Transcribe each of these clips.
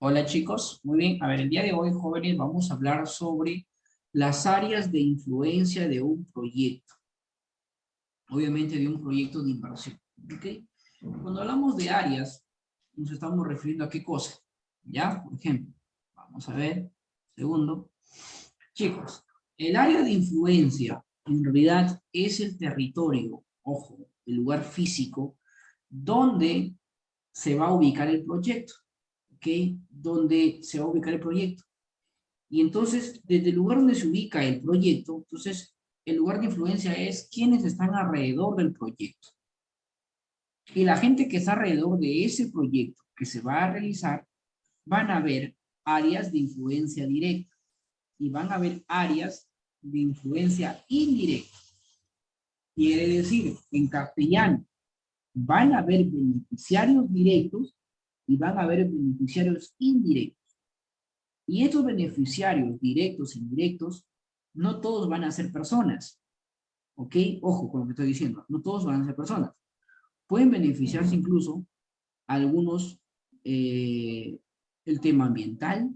Hola chicos, muy bien. A ver, el día de hoy, jóvenes, vamos a hablar sobre las áreas de influencia de un proyecto. Obviamente de un proyecto de inversión. ¿Ok? Cuando hablamos de áreas, nos estamos refiriendo a qué cosa. ¿Ya? Por ejemplo, vamos a ver, segundo. Chicos, el área de influencia en realidad es el territorio, ojo, el lugar físico, donde se va a ubicar el proyecto. ¿Ok? Donde se va a ubicar el proyecto. Y entonces, desde el lugar donde se ubica el proyecto, entonces, el lugar de influencia es quienes están alrededor del proyecto. Y la gente que está alrededor de ese proyecto que se va a realizar, van a ver áreas de influencia directa y van a ver áreas de influencia indirecta. Quiere decir, en castellano, van a haber beneficiarios directos y van a haber beneficiarios indirectos. Y estos beneficiarios directos e indirectos, no todos van a ser personas. ¿Ok? Ojo con lo que estoy diciendo. No todos van a ser personas. Pueden beneficiarse incluso algunos el tema ambiental.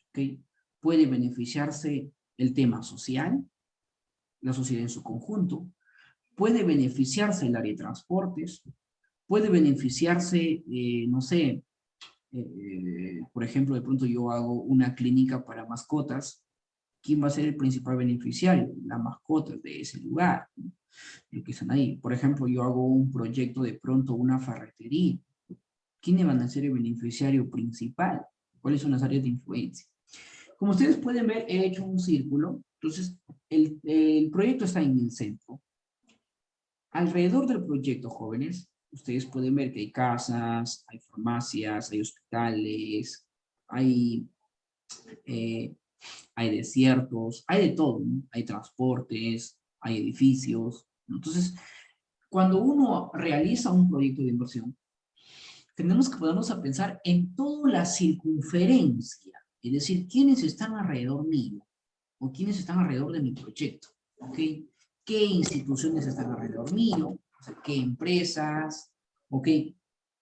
¿Ok? Puede beneficiarse el tema social, la sociedad en su conjunto. Puede beneficiarse el área de transportes. Puede beneficiarse, no sé, por ejemplo, de pronto yo hago una clínica para mascotas. ¿Quién va a ser el principal beneficiario? Las mascotas de ese lugar, ¿no? Lo que están ahí. Por ejemplo, yo hago un proyecto de pronto, una ferretería. ¿Quiénes van a ser el beneficiario principal? ¿Cuáles son las áreas de influencia? Como ustedes pueden ver, he hecho un círculo. Entonces, el proyecto está en el centro. Alrededor del proyecto, jóvenes, ustedes pueden ver que hay casas, hay farmacias, hay hospitales, hay eh, hay desiertos, hay de todo, ¿no? Hay transportes, hay edificios, ¿no? Entonces, cuando uno realiza un proyecto de inversión, tenemos que ponernos a pensar en toda la circunferencia, es decir, quiénes están alrededor mío o quiénes están alrededor de mi proyecto, ¿ok? ¿Qué instituciones están alrededor mío? O sea, ¿qué empresas? ¿Ok?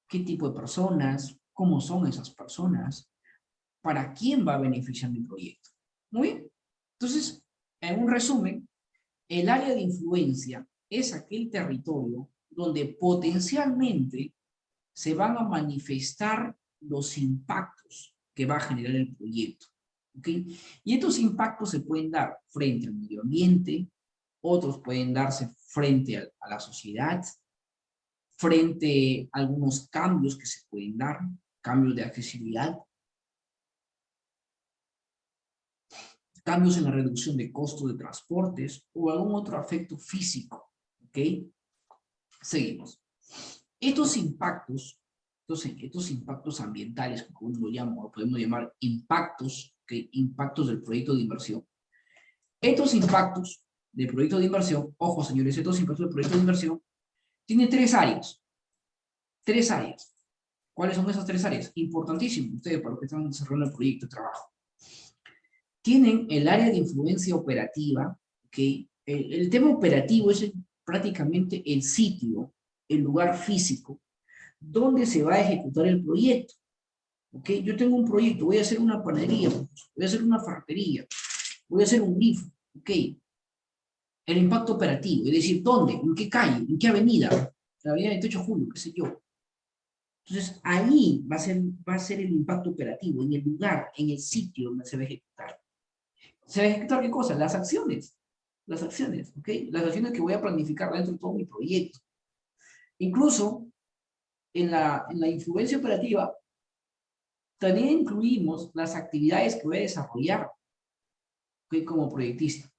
¿Qué tipo de personas? ¿Cómo son esas personas? ¿Para quién va a beneficiar mi proyecto? Muy bien. Entonces, en un resumen, el área de influencia es aquel territorio donde potencialmente se van a manifestar los impactos que va a generar el proyecto. ¿Ok? Y estos impactos se pueden dar frente al medio ambiente, otros pueden darse frente a la sociedad, frente a algunos cambios que se pueden dar, cambios de accesibilidad, cambios en la reducción de costos de transportes o algún otro efecto físico. ¿Ok? Seguimos. Estos impactos, estos impactos ambientales, como uno lo llama, o podemos llamar impactos, ¿okay? Impactos del proyecto de inversión. Estos impactos del proyecto de inversión, ojo señores, estos impactos del proyecto de inversión tienen tres áreas. Tres áreas. ¿Cuáles son esas tres áreas? Importantísimo, ustedes para los que están desarrollando el proyecto de trabajo. Tienen el área de influencia operativa, ¿okay? El tema operativo es prácticamente el sitio, el lugar físico, donde se va a ejecutar el proyecto. ¿Ok? Yo tengo un proyecto, voy a hacer una panadería, voy a hacer una ferretería, voy a hacer un grifo. ¿Ok? El impacto operativo, es decir, ¿dónde? ¿En qué calle? ¿En qué avenida? La avenida 28 de julio, qué sé yo. Entonces, ahí va a ser el impacto operativo, en el lugar, en el sitio donde se va a ejecutar. ¿Se va a ejecutar qué cosa? Las acciones. Las acciones, ¿ok? Las acciones que voy a planificar dentro de todo mi proyecto. Incluso, en la influencia operativa, también incluimos las actividades que voy a desarrollar, ¿okay? Como proyectista.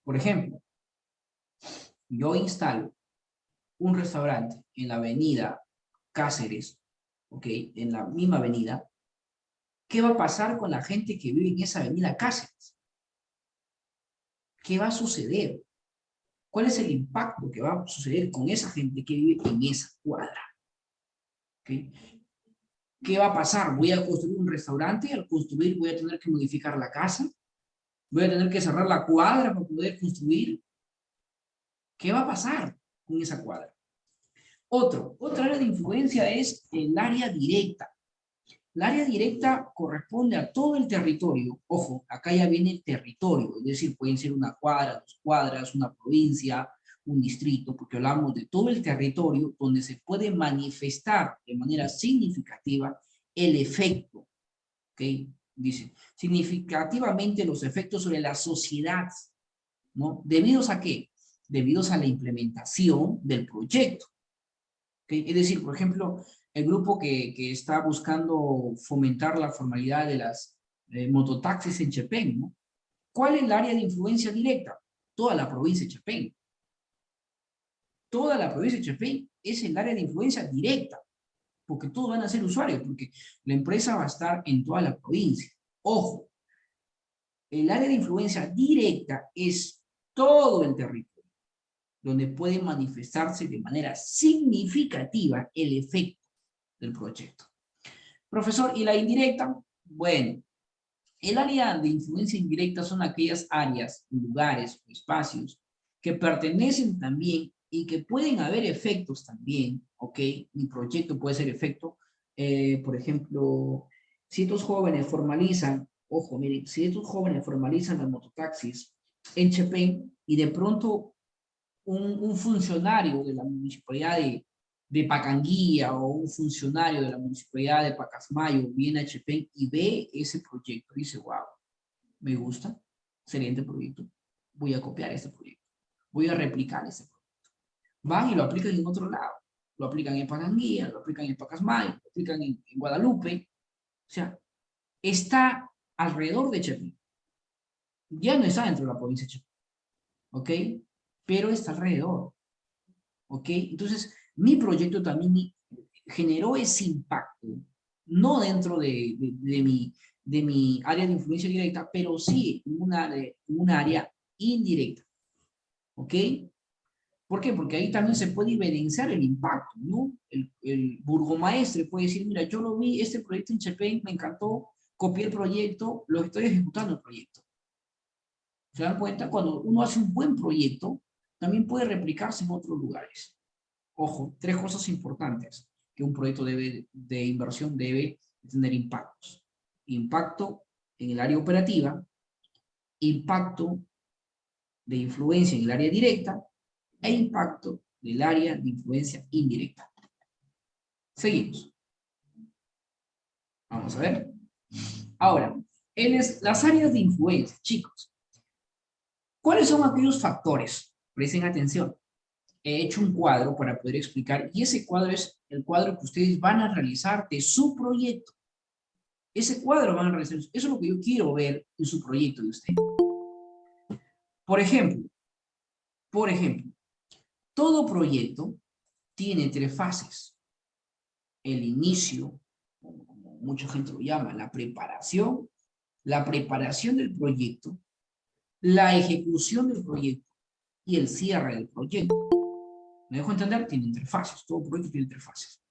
Por ejemplo, yo instalo un restaurante en la avenida Cáceres, ¿ok? En la misma avenida. ¿Qué va a pasar con la gente que vive en esa avenida Cáceres? ¿Qué va a suceder? ¿Cuál es el impacto que va a suceder con esa gente que vive en esa cuadra? ¿Okay? ¿Qué va a pasar? ¿Voy a construir un restaurante? Al construir voy a tener que modificar la casa. ¿Voy a tener que cerrar la cuadra para poder construir? ¿Qué va a pasar con esa cuadra? Otra área de influencia es el área directa. La área directa corresponde a todo el territorio. Ojo, acá ya viene el territorio, es decir, pueden ser una cuadra, 2 cuadras, una provincia, un distrito, porque hablamos de todo el territorio donde se puede manifestar de manera significativa el efecto, ¿ok? Dice, significativamente los efectos sobre la sociedad, ¿no? ¿Debidos a qué? Debidos a la implementación del proyecto. ¿Okay? Es decir, por ejemplo, el grupo que está buscando fomentar la formalidad de las mototaxis en Chepén, ¿no? ¿Cuál es el área de influencia directa? Toda la provincia de Chepén. Toda la provincia de Chepén es el área de influencia directa, porque todos van a ser usuarios, porque la empresa va a estar en toda la provincia. Ojo, el área de influencia directa es todo el territorio, donde puede manifestarse de manera significativa el efecto del proyecto. Profesor, ¿y la indirecta? Bueno, el área de influencia indirecta son aquellas áreas, lugares o espacios que pertenecen también y que pueden haber efectos también, ¿ok? Mi proyecto puede ser efecto, por ejemplo, si estos jóvenes formalizan, ojo, miren, si estos jóvenes formalizan las mototaxis en Chepén y de pronto un funcionario de la municipalidad de Pacanguía o un funcionario de la municipalidad de Pacasmayo viene a Chepén y ve ese proyecto y dice, wow, me gusta, excelente proyecto, voy a copiar este proyecto, voy a replicar este proyecto. Van y lo aplican en otro lado, lo aplican en Pacanguía, lo aplican en Pacasmayo, lo aplican en Guadalupe, o sea, está alrededor de Chepén, ya no está dentro de la provincia de Chepén, ¿ok? Pero está alrededor. ¿Ok? Entonces, mi proyecto también generó ese impacto, no dentro de mi área de influencia directa, pero sí en una área indirecta. ¿Ok? ¿Por qué? Porque ahí también se puede evidenciar el impacto, ¿no? El burgomaestre puede decir, mira, yo lo vi, este proyecto en Chepén, me encantó, copié el proyecto, lo estoy ejecutando el proyecto. ¿Se dan cuenta? Cuando uno hace un buen proyecto, también puede replicarse en otros lugares. Ojo, 3 cosas importantes que un proyecto de inversión debe tener impactos. Impacto en el área operativa, impacto de influencia en el área directa e impacto del área de influencia indirecta. Seguimos. Vamos a ver. Ahora, las áreas de influencia, chicos. ¿Cuáles son aquellos factores? Presten atención. He hecho un cuadro para poder explicar y ese cuadro es el cuadro que ustedes van a realizar de su proyecto. Ese cuadro van a realizar. Eso es lo que yo quiero ver en su proyecto de usted. Por ejemplo, todo proyecto tiene 3 fases. El inicio, como mucha gente lo llama, la preparación del proyecto, la ejecución del proyecto y el cierre del proyecto. ¿Me dejo entender? Tienen 3 fases. Todo proyecto tiene 3 fases.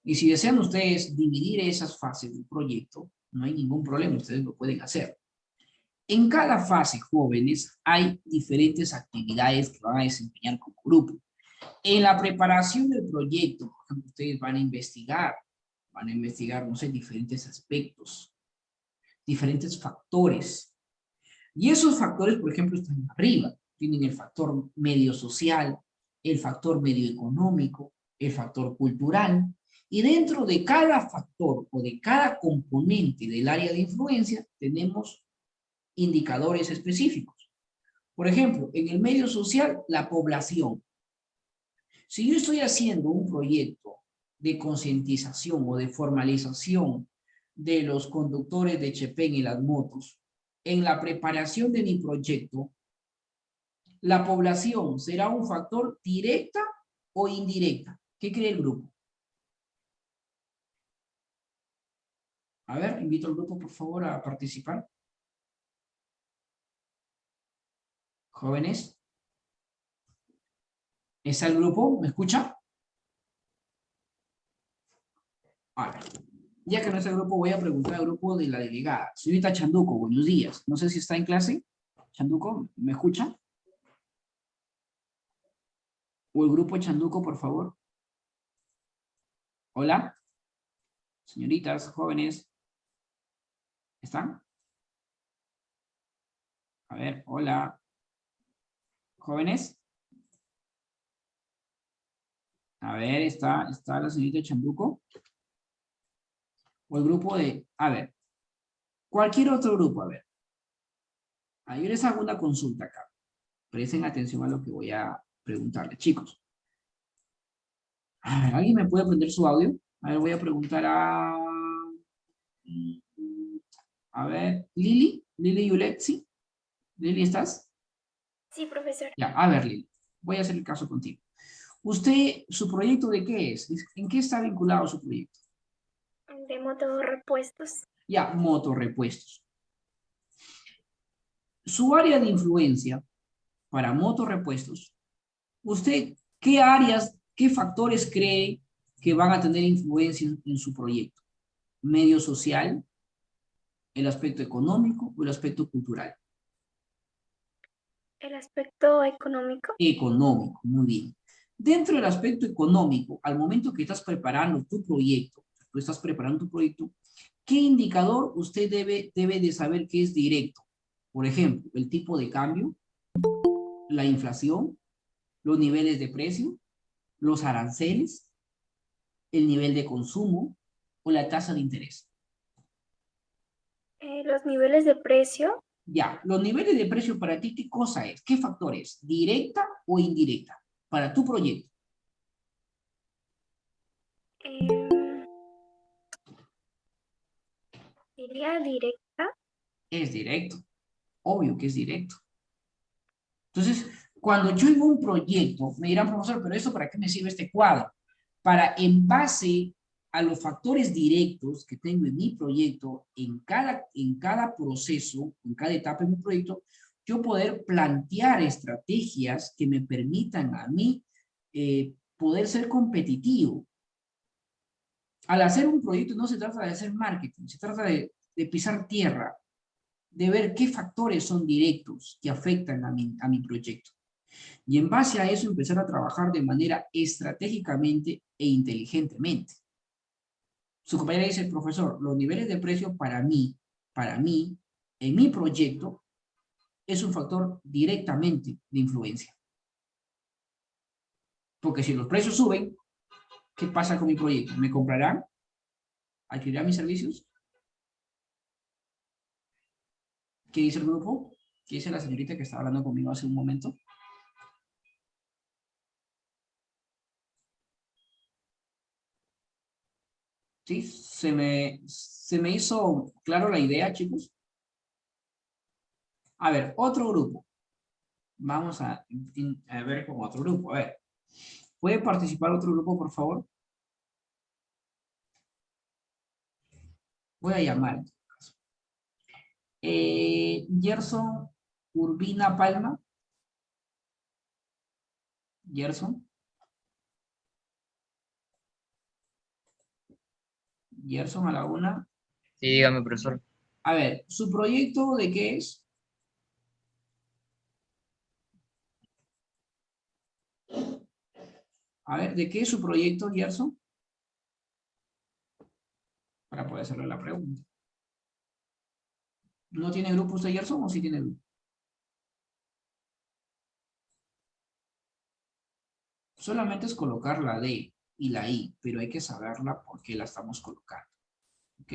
Y si desean ustedes dividir esas fases del proyecto, no hay ningún problema, ustedes lo pueden hacer. En cada fase, jóvenes, hay diferentes actividades que van a desempeñar como grupo. En la preparación del proyecto, por ejemplo, ustedes van a investigar, no sé, diferentes aspectos, diferentes factores. Y esos factores, por ejemplo, están arriba. Tienen el factor medio social, el factor medio económico, el factor cultural. Y dentro de cada factor o de cada componente del área de influencia, tenemos indicadores específicos. Por ejemplo, en el medio social, la población. Si yo estoy haciendo un proyecto de concientización o de formalización de los conductores de Chepén y las motos, en la preparación de mi proyecto, la población será un factor directa o indirecta. ¿Qué cree el grupo? A ver, invito al grupo, por favor, a participar. Jóvenes. ¿Está el grupo? ¿Me escucha? A ver. Ya que no está el grupo, voy a preguntar al grupo de la delegada. Señorita Chanduco, buenos días. No sé si está en clase. Chanduco, ¿me escucha? O el grupo Chanduco, por favor. Hola. Señoritas, jóvenes, ¿están? A ver, hola. ¿Jóvenes? A ver, ¿está la señorita Chambuco? O el grupo de, a ver, cualquier otro grupo, a ver. Yo les hago una consulta acá. Presten atención a lo que voy a preguntarles, chicos. A ver, ¿alguien me puede prender su audio? A ver, voy a preguntar a ver, Lili Yulexi. Lili, ¿estás? Sí, profesor. Ya, a ver, Lili, voy a hacer el caso contigo. ¿Usted, su proyecto de qué es? ¿En qué está vinculado su proyecto? De motorrepuestos. Ya, motorrepuestos. Su área de influencia para motorrepuestos, ¿usted qué áreas, qué factores cree que van a tener influencia en su proyecto? ¿Medio social, el aspecto económico o el aspecto cultural? El aspecto económico. Económico, muy bien. Dentro del aspecto económico, al momento que estás preparando tu proyecto, ¿qué indicador usted debe de saber que es directo? Por ejemplo, el tipo de cambio, la inflación, los niveles de precio, los aranceles, el nivel de consumo o la tasa de interés. Los niveles de precio. Ya, los niveles de precio para ti, ¿qué cosa es? ¿Qué factor es? ¿Directa o indirecta? Para tu proyecto. eh, Diría directa. Es directo. Obvio que es directo. Entonces, cuando yo hago un proyecto, me dirán, profesor, pero ¿eso para qué me sirve este cuadro? Para, en base a los factores directos que tengo en mi proyecto, en cada proceso, en cada etapa de mi proyecto, yo poder plantear estrategias que me permitan a mí poder ser competitivo. Al hacer un proyecto no se trata de hacer marketing, se trata de pisar tierra, de ver qué factores son directos que afectan a mi proyecto. Y en base a eso empezar a trabajar de manera estratégicamente e inteligentemente. Su compañera dice, profesor, los niveles de precio para mí, en mi proyecto, es un factor directamente de influencia. Porque si los precios suben, ¿qué pasa con mi proyecto? ¿Me comprarán? ¿Adquirirán mis servicios? ¿Qué dice el grupo? ¿Qué dice la señorita que estaba hablando conmigo hace un momento? ¿Sí? ¿Se me hizo claro la idea, chicos? A ver, otro grupo. Vamos a ver con otro grupo. A ver, ¿puede participar otro grupo, por favor? Voy a llamar. Gerson Urbina Palma. Gerson. Gerson a la una. Sí, dígame, profesor. A ver, ¿su proyecto de qué es? A ver, ¿de qué es su proyecto, Gerson? Para poder hacerle la pregunta. ¿No tiene grupo usted, Gerson, o sí tiene grupo? Solamente es colocar la D y la I, pero hay que saberla por qué la estamos colocando. ¿Ok?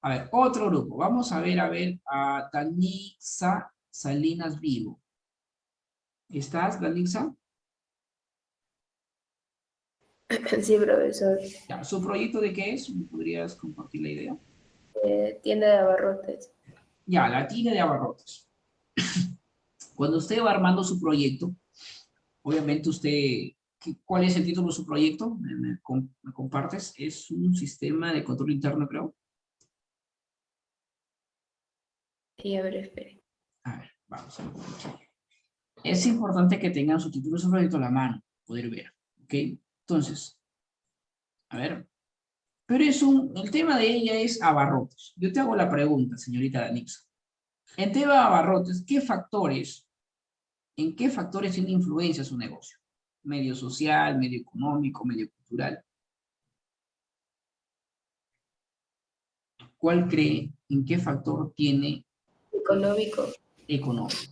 A ver, otro grupo. Vamos a ver, a Danixa Salinas Vivo. ¿Estás, Danixa? Sí, profesor. Ya, ¿su proyecto de qué es? ¿Me podrías compartir la idea? Tienda de abarrotes. Ya, la tienda de abarrotes. Cuando usted va armando su proyecto, obviamente usted, ¿cuál es el título de su proyecto? ¿Me compartes? Es un sistema de control interno, creo. Sí, a ver, espere. A ver, vamos a ver. Es importante que tengan su título de su proyecto a la mano, poder ver, ¿ok? Entonces, a ver. Pero el tema de ella es abarrotes. Yo te hago la pregunta, señorita Danix. En tema de abarrotes, ¿en qué factores tiene influencia su negocio? Medio social, medio económico, medio cultural. ¿Cuál cree? ¿En qué factor tiene Económico. económico?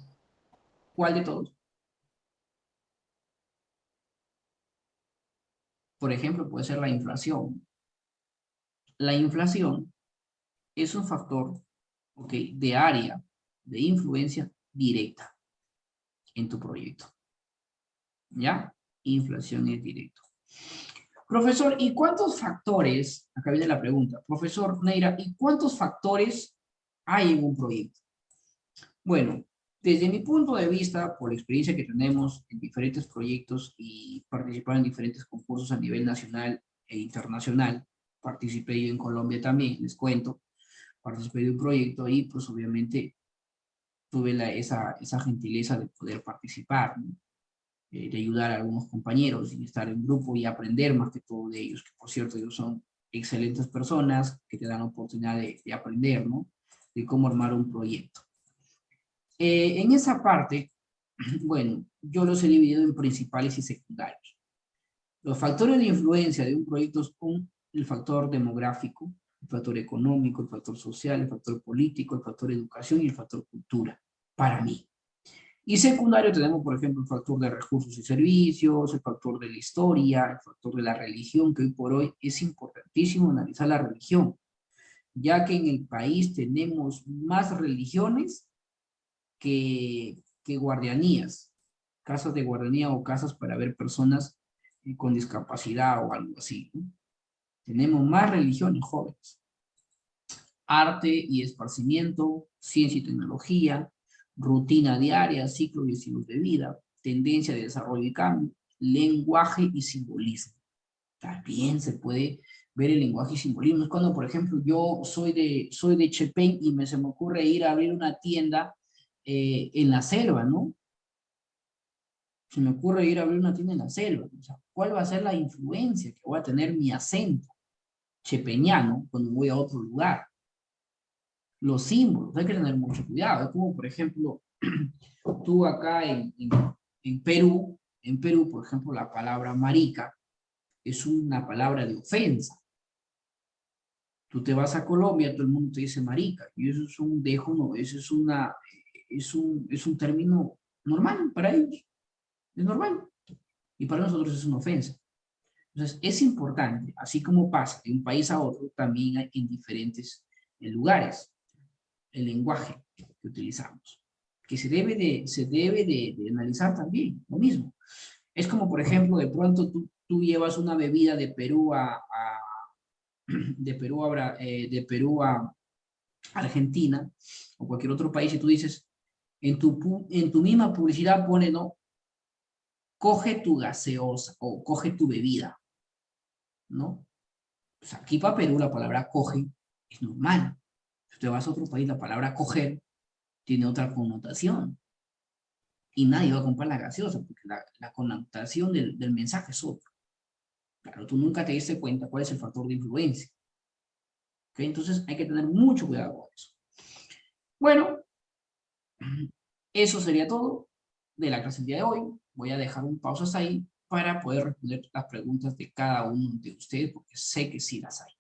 ¿Cuál de todos? Por ejemplo, puede ser la inflación. La inflación es un factor, ¿ok?, de área de influencia directa en tu proyecto. ¿Ya? Inflación es directo. Profesor, ¿y cuántos factores? Acá viene la pregunta. Profesor Neira, ¿y cuántos factores hay en un proyecto? Bueno, desde mi punto de vista, por la experiencia que tenemos en diferentes proyectos y participar en diferentes concursos a nivel nacional e internacional, participé yo en Colombia también, les cuento, participé de un proyecto y pues obviamente tuve esa gentileza de poder participar, ¿no? De ayudar a algunos compañeros y estar en grupo y aprender más que todo de ellos, que por cierto ellos son excelentes personas que te dan la oportunidad de aprender, ¿no? De cómo armar un proyecto. En esa parte, bueno, yo los he dividido en principales y secundarios. Los factores de influencia de un proyecto son el factor demográfico, el factor económico, el factor social, el factor político, el factor educación y el factor cultura, para mí. Y secundario tenemos, por ejemplo, el factor de recursos y servicios, el factor de la historia, el factor de la religión, que hoy por hoy es importantísimo analizar la religión, ya que en el país tenemos más religiones que guardianías, casas de guardianía o casas para ver personas con discapacidad o algo así, ¿no? Tenemos más religiones jóvenes. Arte y esparcimiento, ciencia y tecnología, rutina diaria, ciclos y estilos de vida, tendencia de desarrollo y cambio, lenguaje y simbolismo. También se puede ver el lenguaje y simbolismo. Es cuando, por ejemplo, yo soy de Chepén y se me ocurre ir a abrir una tienda en la selva, ¿no? Se me ocurre ir a abrir una tienda en la selva. O sea, ¿cuál va a ser la influencia que voy a tener mi acento chepeñano cuando voy a otro lugar? Los símbolos, hay que tener mucho cuidado. Es como, por ejemplo, tú acá en Perú, por ejemplo, la palabra marica es una palabra de ofensa. Tú te vas a Colombia, todo el mundo te dice marica, y eso es un dejo, no, eso es un término normal para ellos, es normal, y para nosotros es una ofensa. Entonces, es importante, así como pasa de un país a otro, también hay en diferentes lugares, el lenguaje que utilizamos, que se debe de analizar también, lo mismo. Es como, por ejemplo, de pronto tú llevas una bebida de Perú de Perú a Argentina o cualquier otro país y tú dices, en tu misma publicidad pone, ¿no? Coge tu gaseosa o coge tu bebida, ¿no? Pues aquí para Perú la palabra coge es normal. Si te vas a otro país, la palabra coger tiene otra connotación. Y nadie va a comprar la gaseosa, porque la connotación del mensaje es otra. Claro, tú nunca te diste cuenta cuál es el factor de influencia. ¿Okay? Entonces hay que tener mucho cuidado con eso. Bueno, eso sería todo de la clase del día de hoy. Voy a dejar un pausa hasta ahí para poder responder las preguntas de cada uno de ustedes, porque sé que sí las hay.